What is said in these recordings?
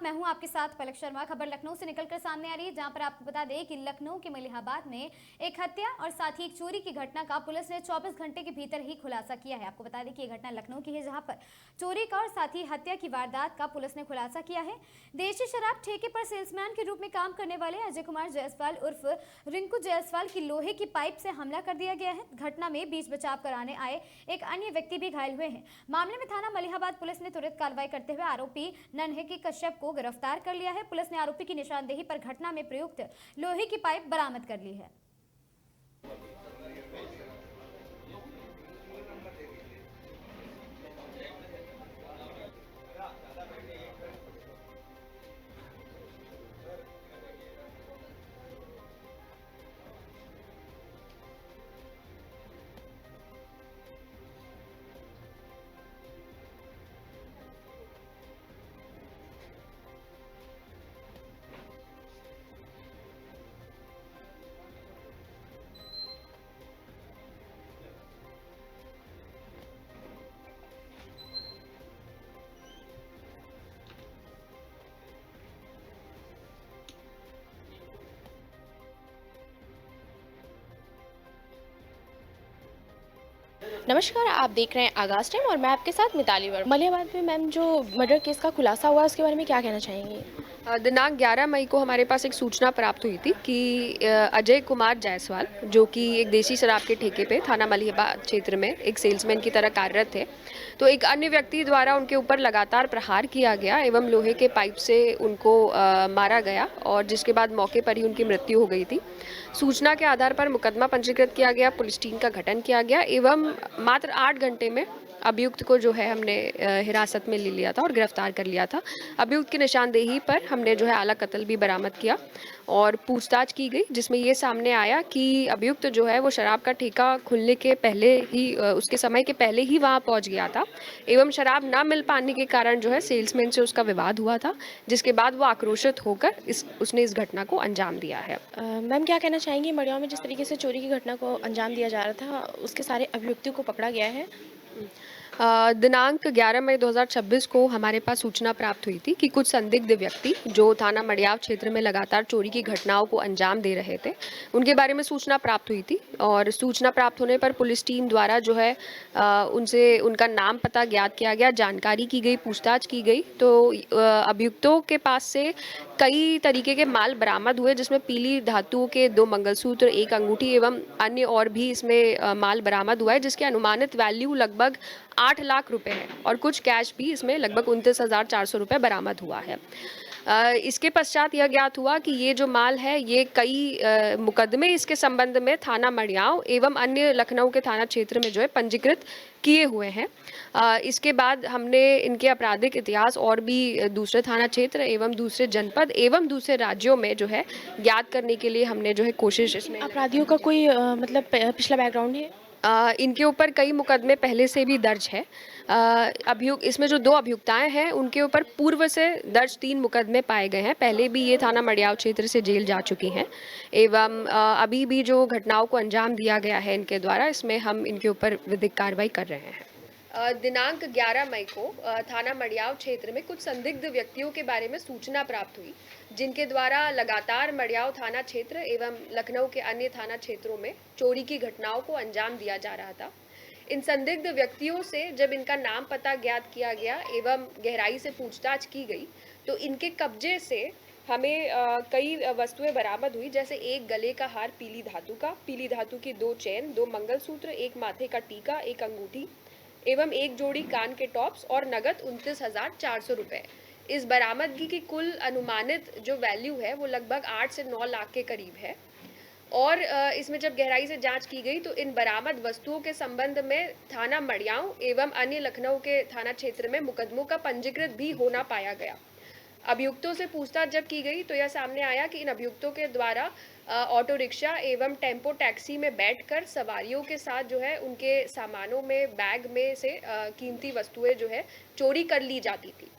मैं हूं आपके साथ पलक शर्मा। खबर लखनऊ से निकलकर सामने आ रही है, जहां पर आपको बता दें कि लखनऊ के मलिहाबाद में एक हत्या और साथ ही एक चोरी की घटना का पुलिस ने 24 घंटे के भीतर ही खुलासा किया है। आपको बता दें कि यह घटना लखनऊ की है, जहां पर चोरी का और साथ ही हत्या की वारदात का पुलिस ने खुलासा किया है। देशी शराब ठेके पर सेल्समैन के रूप में काम करने वाले अजय कुमार जायसवाल उर्फ रिंकू जायसवाल की लोहे की पाइप से हमला कर दिया गया है। घटना में बीच बचाव कराने आए एक अन्य व्यक्ति भी घायल हुए हैं। मामले में थाना मलिहाबाद पुलिस ने तुरंत कार्रवाई करते हुए आरोपी नन्हे की कश्यप को गिरफ्तार कर लिया है। पुलिस ने आरोपी की निशानदेही पर घटना में प्रयुक्त लोहे की पाइप बरामद कर ली है। नमस्कार, आप देख रहे हैं आगाज़ टाइम और मैं आपके साथ मिताली वर्मा। मलिहाबाद में मैम जो मर्डर केस का खुलासा हुआ है उसके बारे में क्या कहना चाहेंगी? दिनांक 11 मई को हमारे पास एक सूचना प्राप्त हुई थी कि अजय कुमार जायसवाल जो कि एक देसी शराब के ठेके पे थाना मलिहाबाद क्षेत्र में एक सेल्समैन की तरह कार्यरत थे, तो एक अन्य व्यक्ति द्वारा उनके ऊपर लगातार प्रहार किया गया एवं लोहे के पाइप से उनको मारा गया और जिसके बाद मौके पर ही उनकी मृत्यु हो गई थी। सूचना के आधार पर मुकदमा पंजीकृत किया गया, पुलिस टीम का गठन किया गया एवं मात्र 8 घंटे में अभियुक्त को जो है हमने हिरासत में ले लिया था और गिरफ्तार कर लिया था। अभियुक्त की निशानदेही पर हमने जो है आला कत्ल भी बरामद किया और पूछताछ की गई, जिसमें ये सामने आया कि अभियुक्त जो है वो शराब का ठेका खुलने के पहले ही उसके समय के पहले ही वहाँ पहुँच गया था एवं शराब ना मिल पाने के कारण जो है सेल्समैन से उसका विवाद हुआ था, जिसके बाद वो आक्रोशित होकर उसने इस घटना को अंजाम दिया है। मैम क्या कहना चाहेंगी, मड़ियाव में जिस तरीके से चोरी की घटना को अंजाम दिया जा रहा था उसके सारे अभियुक्तों को पकड़ा गया है? दिनांक 11 मई 2026 को हमारे पास सूचना प्राप्त हुई थी कि कुछ संदिग्ध व्यक्ति जो थाना मड़ियाव क्षेत्र में लगातार चोरी की घटनाओं को अंजाम दे रहे थे, उनके बारे में सूचना प्राप्त हुई थी और सूचना प्राप्त होने पर पुलिस टीम द्वारा जो है उनसे उनका नाम पता ज्ञात किया गया, जानकारी की गई, पूछताछ की गई। तो अभियुक्तों के पास से कई तरीके के माल बरामद हुए, जिसमें पीली धातुओं के 2 मंगलसूत्र, 1 अंगूठी एवं अन्य और भी इसमें माल बरामद हुआ है, जिसकी अनुमानित वैल्यू लगभग 8 लाख रुपए है और कुछ कैश भी इसमें लगभग 29,400 रुपए बरामद हुआ है। इसके पश्चात यह ज्ञात हुआ कि ये जो माल है ये कई मुकदमे इसके संबंध में थाना मड़ियाव एवं अन्य लखनऊ के थाना क्षेत्र में जो है पंजीकृत किए हुए हैं। इसके बाद हमने इनके आपराधिक इतिहास और भी दूसरे थाना क्षेत्र एवं दूसरे जनपद एवं दूसरे राज्यों में जो है ज्ञात करने के लिए हमने जो है कोशिश इसमें। अपराधियों का कोई मतलब पिछला बैकग्राउंड है? इनके ऊपर कई मुकदमे पहले से भी दर्ज है। अभियुक्त इसमें जो 2 अभियुक्ताएं हैं उनके ऊपर पूर्व से दर्ज 3 मुकदमे पाए गए हैं। पहले भी ये थाना मड़ियाव क्षेत्र से जेल जा चुकी हैं एवं अभी भी जो घटनाओं को अंजाम दिया गया है इनके द्वारा, इसमें हम इनके ऊपर विधिक कार्रवाई कर रहे हैं। दिनांक 11 मई को थाना मड़ियाव क्षेत्र में कुछ संदिग्ध व्यक्तियों के बारे में सूचना प्राप्त हुई, जिनके द्वारा लगातार मड़ियाव थाना क्षेत्र एवं लखनऊ के अन्य थाना क्षेत्रों में चोरी की घटनाओं को अंजाम दिया जा रहा था। इन संदिग्ध व्यक्तियों से जब इनका नाम पता ज्ञात किया गया एवं गहराई से पूछताछ की गई, तो इनके कब्जे से हमें कई वस्तुएं बरामद हुई, जैसे एक गले का हार पीली धातु का, पीली धातु की 2 चेन, 2 मंगलसूत्र, एक माथे का टीका, एक अंगूठी एवं एक जोड़ी कान के टॉप्स और नगद 29,400 रुपए। इस बरामदगी की कुल अनुमानित जो वैल्यू है वो लगभग 8 से 9 लाख के करीब है और इसमें जब गहराई से जांच की गई तो इन बरामद वस्तुओं के संबंध में थाना मड़ियाव एवं अन्य लखनऊ के थाना क्षेत्र में मुकदमों का पंजीकृत भी होना पाया गया। अभियुक्तों से पूछताछ जब की गई तो यह सामने आया कि इन अभियुक्तों के द्वारा ऑटो रिक्शा एवं टेम्पो टैक्सी में बैठकर सवारियों के साथ जो है उनके सामानों में, बैग में से कीमती वस्तुएं जो है चोरी कर ली जाती थी।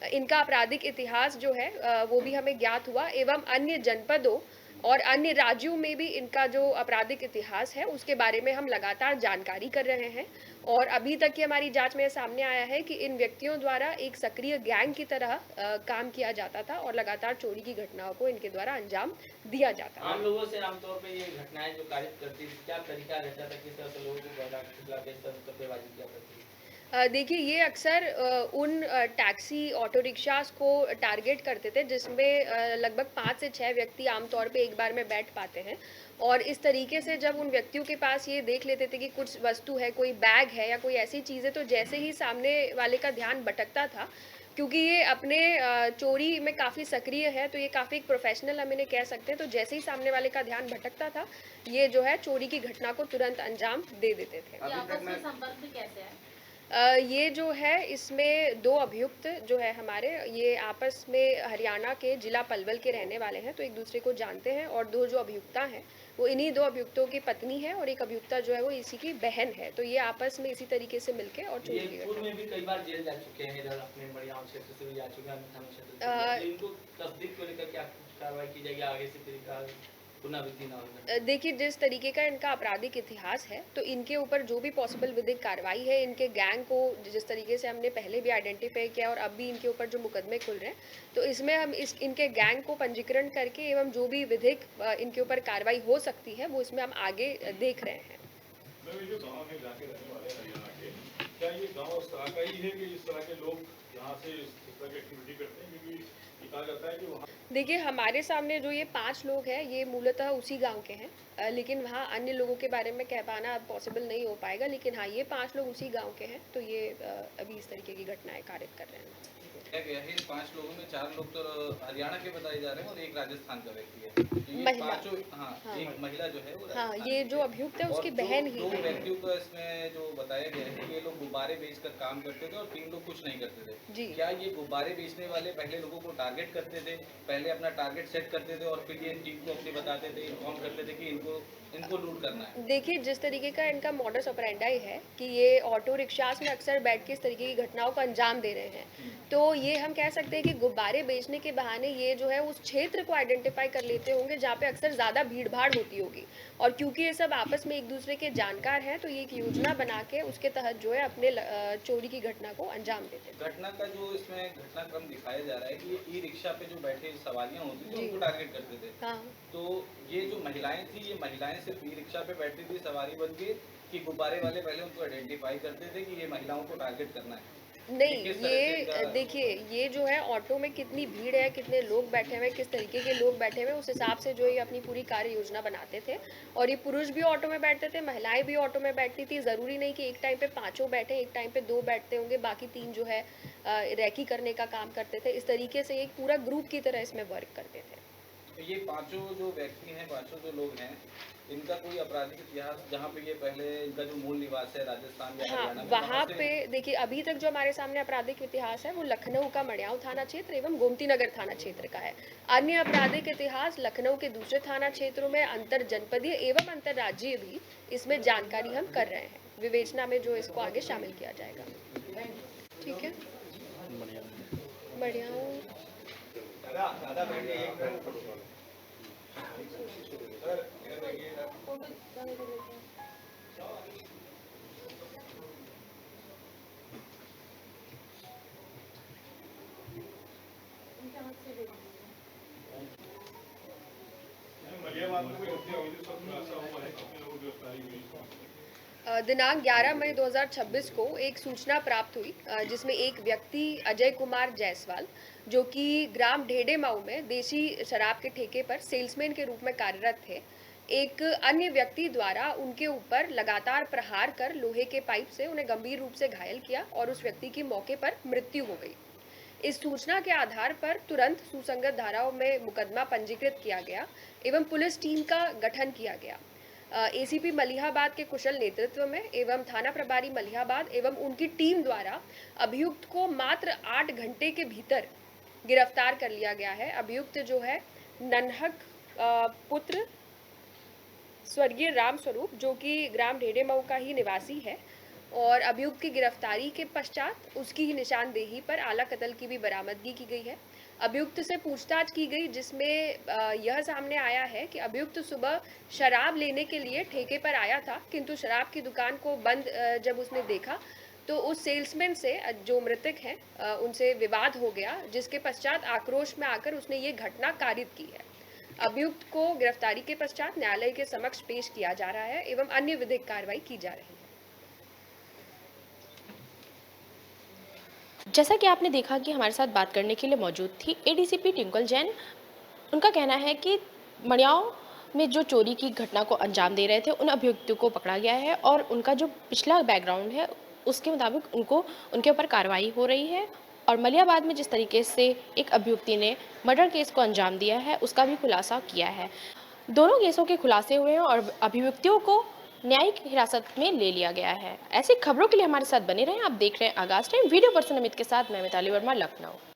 इनका आपराधिक इतिहास जो है वो भी हमें ज्ञात हुआ एवं अन्य जनपदों और अन्य राज्यों में भी इनका जो आपराधिक इतिहास है उसके बारे में हम लगातार जानकारी कर रहे हैं। और अभी तक की हमारी जांच में सामने आया है कि इन व्यक्तियों द्वारा एक सक्रिय गैंग की तरह काम किया जाता था और लगातार चोरी की घटनाओं को इनके द्वारा अंजाम दिया जाता था। आम लोगों से आमतौर पे ये घटनाएं जो कारित करती थी, क्या तरीका रहता था, किस तरह से लोगों को खिला के सट्टेबाजी किया करती थी? देखिए ये अक्सर उन टैक्सी ऑटो रिक्शास को टारगेट करते थे जिसमें लगभग 5 से 6 व्यक्ति आमतौर पे एक बार में बैठ पाते हैं। और इस तरीके से जब उन व्यक्तियों के पास ये देख लेते थे कि कुछ वस्तु है, कोई बैग है या कोई ऐसी चीज़ है, तो जैसे ही सामने वाले का ध्यान भटकता था, क्योंकि ये अपने चोरी में काफ़ी सक्रिय है, तो ये काफ़ी एक प्रोफेशनल हम इन्हें कह सकते हैं। तो जैसे ही सामने वाले का ध्यान भटकता था, ये जो है चोरी की घटना को तुरंत अंजाम दे देते थे। ये जो है इसमें 2 अभियुक्त जो है हमारे, ये आपस में हरियाणा के जिला पलवल के रहने वाले हैं, तो एक दूसरे को जानते हैं। और 2 जो अभियुक्ता हैं वो इन्हीं 2 अभियुक्तों की पत्नी है और एक अभियुक्ता जो है वो इसी की बहन है। तो ये आपस में इसी तरीके से मिलके और चोरी की ये पूर्व में भी कई बार जेल जा चुके हैं, इधर अपने मड़ियाव क्षेत्र से भी जा चुके हैं, अन्य थाना क्षेत्र से भी। तो इनको तस्दीक को लेकर क्या कार्रवाई की जाएगी, आगे से तरीका पुनरावृत्ति ना हो? देखिए जिस तरीके का इनका आपराधिक इतिहास है, तो इनके ऊपर जो भी पॉसिबल विधिक कार्रवाई है, इनके गैंग को जिस तरीके से हमने पहले भी आइडेंटिफाई किया और अब भी इनके ऊपर जो मुकदमे खुल रहे हैं, तो इसमें हम इनके गैंग को पंजीकरण करके एवं जो भी विधिक इनके ऊपर कार्रवाई हो सकती है वो इसमें हम आगे देख रहे हैं। ये जो गाँव में जाके रहने वाले हरियाणा के, क्या ये गाँव उस तरह का ही है कि इस तरह के लोग यहाँ से इस तरह की एक्टिविटी करते हैं? क्योंकि ये कहा जाता है कि वहाँ देखिए हमारे सामने जो ये 5 लोग हैं ये मूलतः उसी गांव के हैं, लेकिन वहाँ अन्य लोगों के बारे में कह पाना पॉसिबल नहीं हो पाएगा। लेकिन हाँ, ये 5 लोग उसी गांव के हैं, तो ये अभी इस तरीके की घटनाएं कारित कर रहे हैं। गया है। इन 5 लोगों में 4 लोग तो हरियाणा के बताए जा रहे हैं और एक राजस्थान का व्यक्ति है। तो ये महिला। पांचों हाँ, हाँ। एक महिला जो है वो हाँ, राजस्थान ये की जो है। अभियुक्त है और उसकी दो- बहन ही दो है। व्यक्तियों को इसमें जो बताया गया है कि ये लोग गुब्बारे बेचकर काम करते थे और 3 लोग कुछ नहीं करते थे। जी। क्या ये गुब्बारे बेचने वाले पहले लोगों को टारगेट करते थे, पहले अपना टारगेट सेट करते थे और फिर ये टीम को अपनी बताते थे, इन्फॉर्म करते थे कि इनको लूट करना है? देखिए जिस तरीके का इनका मॉडस ऑपरेंडाई है कि ये ऑटो रिक्शास में अक्सर बैठ के इस तरीके की घटनाओं को अंजाम दे रहे हैं, तो ये हम कह सकते हैं कि गुब्बारे बेचने के बहाने ये जो है उस क्षेत्र को आइडेंटिफाई कर लेते होंगे जहाँ पे अक्सर ज़्यादा भीड़ भाड़ होती होगी। और क्योंकि ये सब आपस में एक दूसरे के जानकार हैं, तो ये एक योजना बना के उसके तहत जो है अपने चोरी की घटना को अंजाम देते थे। घटना का जो इसमें घटनाक्रम दिखाया जा रहा है कि ये ई रिक्शा पे जो बैठे सवारियां होती थी जी। उनको टारगेट करते थे। हाँ। तो ये जो महिलाएं थी, ये महिलाएं सिर्फ ई रिक्शा पे बैठती थी सवारी बन के, कि गुब्बारे वाले पहले उनको आइडेंटिफाई करते थे कि ये महिलाओं को टारगेट करना है? नहीं, किस तरह से ये इनका- देखिए ये जो है ऑटो में कितनी भीड़ है, कितने लोग बैठे हुए हैं, किस तरीके के लोग बैठे हुए हैं, उस हिसाब से जो ये अपनी पूरी कार्य योजना बनाते थे। और ये पुरुष भी ऑटो में बैठते थे, महिलाएं भी ऑटो में बैठती थी। ज़रूरी नहीं कि एक टाइम पे 5 बैठे, एक टाइम पे 2 बैठते होंगे, बाकी 3 जो है रैकी करने का काम करते थे। इस तरीके से एक पूरा ग्रुप की तरह इसमें वर्क करते थे। तो ये 5 जो व्यक्ति हैं, 5 जो लोग हैं, इनका कोई आपराधिक इतिहास, जहाँ पे ये पहले इनका जो मूल निवास है राजस्थान या हाँ, हरियाणा में, वहाँ से- पे देखिए अभी तक जो हमारे सामने आपराधिक इतिहास है वो लखनऊ का मड़ियाव थाना क्षेत्र एवं गोमती नगर थाना क्षेत्र का है। अन्य आपराधिक इतिहास लखनऊ के दूसरे थाना क्षेत्रों में अंतर जनपदीय एवं अंतर्राज्यीय भी इसमें जानकारी हम कर रहे हैं। विवेचना में जो इसको आगे शामिल किया जाएगा। ठीक है, मड़ियाव मलियाबाद में कोई हत्या हुई थी, सब खुलासा हुआ है, कितने लोगों की गिरफ्तारी हुई? दिनांक 11 मई 2026 को एक सूचना प्राप्त हुई जिसमें एक व्यक्ति अजय कुमार जायसवाल जो कि ग्राम ढेडेमाऊ में देसी शराब के ठेके पर सेल्समैन के रूप में कार्यरत थे, एक अन्य व्यक्ति द्वारा उनके ऊपर लगातार प्रहार कर लोहे के पाइप से उन्हें गंभीर रूप से घायल किया और उस व्यक्ति की मौके पर मृत्यु हो गई। इस सूचना के आधार पर तुरंत सुसंगत धाराओं में मुकदमा पंजीकृत किया गया एवं पुलिस टीम का गठन किया गया। एसीपी मलिहाबाद के कुशल नेतृत्व में एवं थाना प्रभारी मलिहाबाद एवं उनकी टीम द्वारा अभियुक्त को मात्र 8 घंटे के भीतर गिरफ्तार कर लिया गया है। अभियुक्त जो है नन्हक पुत्र स्वर्गीय राम स्वरूप जो कि ग्राम ढेडेमऊ का ही निवासी है और अभियुक्त की गिरफ्तारी के पश्चात उसकी ही निशानदेही पर आला कत्ल की भी बरामदगी की गई है। अभियुक्त से पूछताछ की गई, जिसमें यह सामने आया है कि अभियुक्त सुबह शराब लेने के लिए ठेके पर आया था, किंतु शराब की दुकान को बंद जब उसने देखा तो उस सेल्समैन से जो मृतक हैं उनसे विवाद हो गया, जिसके पश्चात आक्रोश में आकर उसने ये घटना कारित की है। अभियुक्त को गिरफ्तारी के पश्चात न्यायालय के समक्ष पेश किया जा रहा है एवं अन्य विधिक कार्रवाई की जा रही है। जैसा कि आपने देखा कि हमारे साथ बात करने के लिए मौजूद थी एडीसीपी टिंकल जैन। उनका कहना है कि मड़ियाव में जो चोरी की घटना को अंजाम दे रहे थे उन अभियुक्तों को पकड़ा गया है और उनका जो पिछला बैकग्राउंड है उसके मुताबिक उनके ऊपर कार्रवाई हो रही है। और मलियाबाद में जिस तरीके से एक अभियुक्ति ने मर्डर केस को अंजाम दिया है उसका भी खुलासा किया है। दोनों केसों के खुलासे हुए हैं और अभियुक्तियों को न्यायिक हिरासत में ले लिया गया है। ऐसी खबरों के लिए हमारे साथ बने रहें। आप देख रहे हैं आगाज टाइम। वीडियो पर्सन अमित के साथ मैं मिताली वर्मा, लखनऊ।